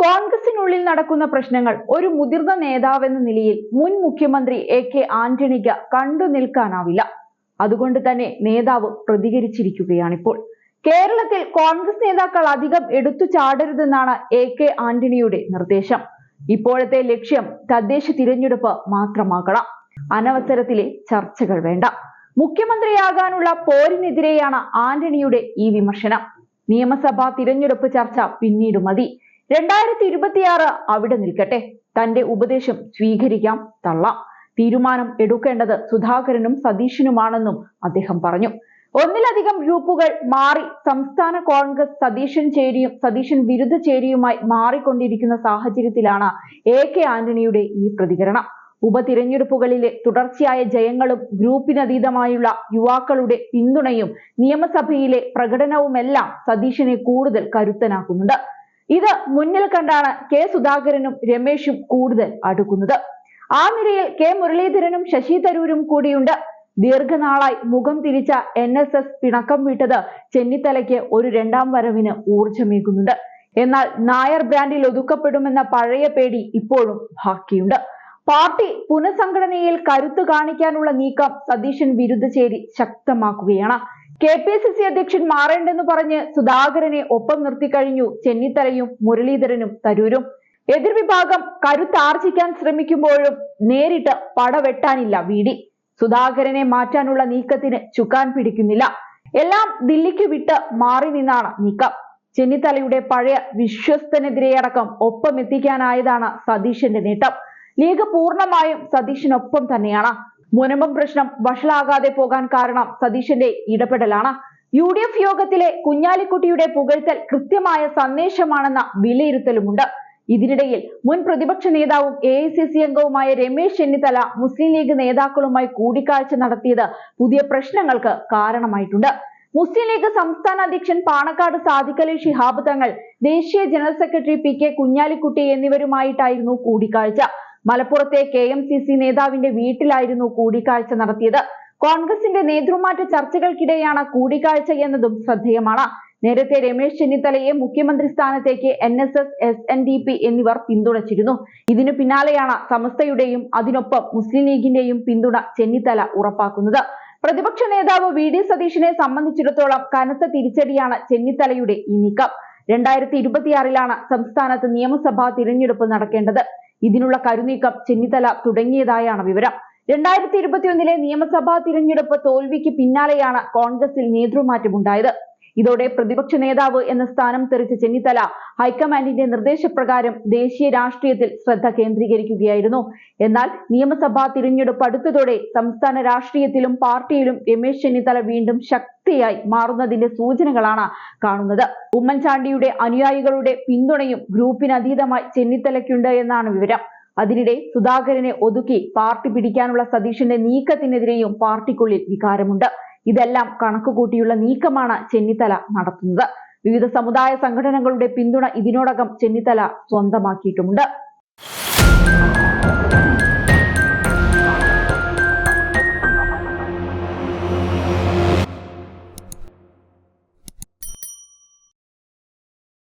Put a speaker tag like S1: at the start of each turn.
S1: കോൺഗ്രസിനുള്ളിൽ നടക്കുന്ന പ്രശ്നങ്ങൾ ഒരു മുതിർന്ന നേതാവെന്ന നിലയിൽ മുൻ മുഖ്യമന്ത്രി എ.കെ. ആന്റണിക്ക് കണ്ടു നിൽക്കാനാവില്ല. അതുകൊണ്ട് തന്നെ നേതാവ് പ്രതികരിച്ചിരിക്കുകയാണിപ്പോൾ. കേരളത്തിൽ കോൺഗ്രസ് നേതാക്കൾ അധികം എടുത്തു ചാടരുതെന്നാണ് എ.കെ. ആന്റണിയുടെ നിർദ്ദേശം. ഇപ്പോഴത്തെ ലക്ഷ്യം തദ്ദേശ തിരഞ്ഞെടുപ്പ് മാത്രമാകണം. അനവസരത്തിലെ ചർച്ചകൾ വേണ്ട. മുഖ്യമന്ത്രിയാകാനുള്ള പോരിനെതിരെയാണ് ആന്റണിയുടെ ഈ വിമർശനം. നിയമസഭാ തിരഞ്ഞെടുപ്പ് ചർച്ച പിന്നീട് മതി. 2026 അവിടെ നിൽക്കട്ടെ. തന്റെ ഉപദേശം സ്വീകരിക്കാം, തള്ളാം. തീരുമാനം എടുക്കേണ്ടത് സുധാകരനും സതീശനുമാണെന്നും അദ്ദേഹം പറഞ്ഞു. ഒന്നിലധികം ഗ്രൂപ്പുകൾ മാറി സംസ്ഥാന കോൺഗ്രസ് സതീശൻ വിരുദ്ധ ചേരിയുമായി മാറിക്കൊണ്ടിരിക്കുന്ന സാഹചര്യത്തിലാണ് എ.കെ. ആന്റണിയുടെ ഈ പ്രതികരണം. ഉപതിരഞ്ഞെടുപ്പുകളിലെ തുടർച്ചയായ ജയങ്ങളും ഗ്രൂപ്പിനതീതമായുള്ള യുവാക്കളുടെ പിന്തുണയും നിയമസഭയിലെ പ്രകടനവുമെല്ലാം സതീശനെ കൂടുതൽ കരുത്തനാക്കുന്നുണ്ട്. ഇത് മുന്നിൽ കണ്ടാണ് കെ സുധാകരനും രമേശും കൂടുതൽ അടുക്കുന്നത്. ആ നിരയിൽ കെ മുരളീധരനും ശശി തരൂരും കൂടിയുണ്ട്. ദീർഘനാളായി മുഖം തിരിച്ച NSS പിണക്കം വിട്ടത് ചെന്നിത്തലയ്ക്ക് ഒരു രണ്ടാം വരവിന് ഊർജമേകുന്നുണ്ട്. എന്നാൽ നായർ ബ്രാൻഡിൽ ഒതുക്കപ്പെടുമെന്ന പഴയ പേടി ഇപ്പോഴും ബാക്കിയുണ്ട്. പാർട്ടി പുനഃസംഘടനയിൽ കരുത്തു കാണിക്കാനുള്ള നീക്കം സതീശൻ വിരുദ്ധ ചേരി ശക്തമാക്കുകയാണ്. KPCC അധ്യക്ഷൻ മാറേണ്ടെന്ന് പറഞ്ഞ് സുധാകരനെ ഒപ്പം നിർത്തിക്കഴിഞ്ഞു ചെന്നിത്തലയും മുരളീധരനും തരൂരും. എതിർവിഭാഗം കരുത്താർജിക്കാൻ ശ്രമിക്കുമ്പോഴും നേരിട്ട് പടവെട്ടാനില്ല VD. സുധാകരനെ മാറ്റാനുള്ള നീക്കത്തിന് ചുക്കാൻ പിടിക്കുന്നില്ല. എല്ലാം ദില്ലിക്ക് വിട്ട് മാറി നിന്നാണ് നീക്കം. ചെന്നിത്തലയുടെ പഴയ വിശ്വസ്തനെതിരെയടക്കം ഒപ്പം എത്തിക്കാനായതാണ് സതീശന്റെ നേട്ടം. ലീഗ് പൂർണ്ണമായും സതീശനൊപ്പം തന്നെയാണ്. മുനമ്പം പ്രശ്നം വഷളാകാതെ പോകാൻ കാരണം സതീശന്റെ ഇടപെടലാണ്. UDF യോഗത്തിലെ കുഞ്ഞാലിക്കുട്ടിയുടെ പുകഴ്ത്തൽ കൃത്യമായ സന്ദേശമാണെന്ന വിലയിരുത്തലുമുണ്ട്. ഇതിനിടയിൽ മുൻ പ്രതിപക്ഷ നേതാവും AICC അംഗവുമായ രമേശ് ചെന്നിത്തല മുസ്ലിം ലീഗ് നേതാക്കളുമായി കൂടിക്കാഴ്ച നടത്തിയത് പുതിയ പ്രശ്നങ്ങൾക്ക് കാരണമായിട്ടുണ്ട്. മുസ്ലിം ലീഗ് സംസ്ഥാന അധ്യക്ഷൻ പാണക്കാട് സാദിഖ് അലി ശിഹാബ് തങ്ങൾ, ദേശീയ ജനറൽ സെക്രട്ടറി PK കുഞ്ഞാലിക്കുട്ടി എന്നിവരുമായിട്ടായിരുന്നു കൂടിക്കാഴ്ച. മലപ്പുറത്തെ KMCC നേതാവിന്റെ വീട്ടിലായിരുന്നു കൂടിക്കാഴ്ച നടത്തിയത്. കോൺഗ്രസിന്റെ നേതൃമാറ്റ ചർച്ചകൾക്കിടെയാണ് കൂടിക്കാഴ്ച എന്നതും ശ്രദ്ധേയമാണ്. നേരത്തെ രമേശ് ചെന്നിത്തലയെ മുഖ്യമന്ത്രി സ്ഥാനത്തേക്ക് NSS, SNDP എന്നിവർ പിന്തുണച്ചിരുന്നു. ഇതിനു പിന്നാലെയാണ് സമസ്തയുടെയും അതിനൊപ്പം മുസ്ലിം ലീഗിന്റെയും പിന്തുണ ചെന്നിത്തല ഉറപ്പാക്കുന്നത്. പ്രതിപക്ഷ നേതാവ് VD സതീശനെ സംബന്ധിച്ചിടത്തോളം കനത്ത തിരിച്ചടിയാണ് ചെന്നിത്തലയുടെ ഈ നീക്കം. 2026 സംസ്ഥാനത്ത് നിയമസഭാ തിരഞ്ഞെടുപ്പ് നടക്കേണ്ടത്. ഇതിനുള്ള കരുനീക്കം ചെന്നിത്തല തുടങ്ങിയതായാണ് വിവരം. 2021 നിയമസഭാ തിരഞ്ഞെടുപ്പ് തോൽവിക്ക് പിന്നാലെയാണ് കോൺഗ്രസിൽ നേതൃമാറ്റമുണ്ടായത്. ഇതോടെ പ്രതിപക്ഷ നേതാവ് എന്ന സ്ഥാനം തെറിച്ച ചെന്നിത്തല ഹൈക്കമാൻഡിന്റെ നിർദ്ദേശപ്രകാരം ദേശീയ രാഷ്ട്രീയത്തിൽ ശ്രദ്ധ കേന്ദ്രീകരിക്കുകയായിരുന്നു. എന്നാൽ നിയമസഭാ തിരഞ്ഞെടുപ്പ് അടുത്തതോടെ സംസ്ഥാന രാഷ്ട്രീയത്തിലും പാർട്ടിയിലും രമേശ് ചെന്നിത്തല വീണ്ടും ശക്തിയായി മാറുന്നതിന്റെ സൂചനകളാണ് കാണുന്നത്. ഉമ്മൻചാണ്ടിയുടെ അനുയായികളുടെ പിന്തുണയും ഗ്രൂപ്പിനതീതമായി ചെന്നിത്തലയ്ക്കുണ്ട് എന്നാണ് വിവരം. അതിനിടെ സുധാകരനെ ഒതുക്കി പാർട്ടി പിടിക്കാനുള്ള സതീശന്റെ നീക്കത്തിനെതിരെയും പാർട്ടിക്കുള്ളിൽ വികാരമുണ്ട്. ഇതെല്ലാം കണക്കുകൂട്ടിയുള്ള നീക്കമാണ് ചെന്നിത്തല നടത്തുന്നത്. വിവിധ സമുദായ സംഘടനകളുടെ പിന്തുണ ഇതിനോടകം ചെന്നിത്തല സ്വന്തമാക്കിയിട്ടുമുണ്ട്.